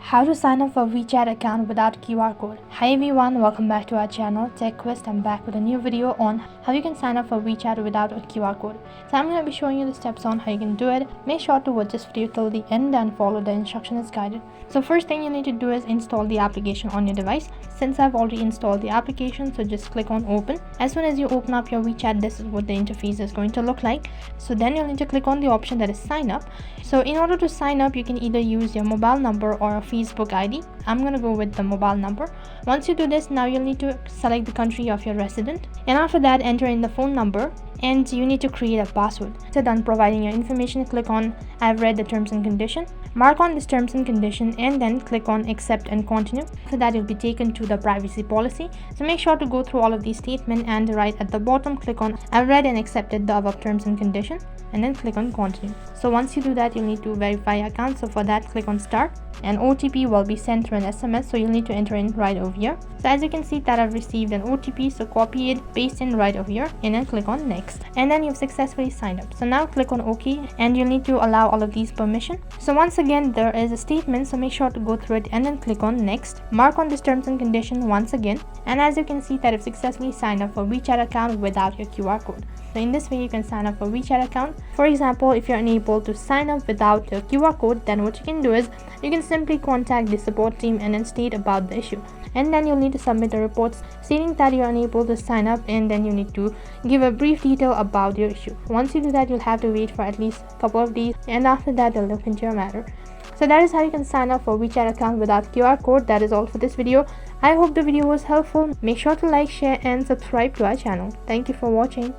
How to sign up for WeChat account without QR code. Hi everyone, welcome back to our channel Tech Quest. I'm back with a new video on how you can sign up for WeChat without a QR code. So I'm going to be showing you the steps on how you can do it. Make sure to watch this video till the end and follow the instructions as guided. So first thing you need to do is install the application on your device. Since I've already installed the application, so just click on open. As soon as you open up your WeChat, this is what the interface is going to look like. So then you'll need to click on the option that is sign up. So in order to sign up, you can either use your mobile number or a Facebook ID. I'm gonna go with the mobile number. Once you do this, now you'll need to select the country of your resident, and after that enter in the phone number, and you need to create a password. So done providing your information, click on I've read the terms and condition, mark on this terms and condition, and then click on accept and continue. So that you'll be taken to the privacy policy. So make sure to go through all of these statements, and right at the bottom click on I've read and accepted the above terms and condition, and then click on continue. So once you do that, you'll need to verify your account. So for that, click on start, and OTP will be sent through an SMS, so you'll need to enter in right over here. So as you can see that I've received an OTP, so copy it, paste in right over here, and then click on next, and then you've successfully signed up. So now click on OK, and you'll need to allow all of these permission. So once again, there is a statement, so make sure to go through it and then click on next, mark on this terms and condition once again, and as you can see that I've successfully signed up for WeChat account without your QR code. So in this way you can sign up for WeChat account. For example, if you're unable to sign up without a QR code, then what you can do is you can simply contact the support team and then state about the issue, and then you'll need to submit a report stating that you're unable to sign up, and then you need to give a brief detail about your issue. Once you do that, you'll have to wait for at least a couple of days, and after that they'll look into your matter. So that is how you can sign up for WeChat account without QR code. That is all for this video. I hope the video was helpful. Make sure to like, share and subscribe to our channel. Thank you for watching.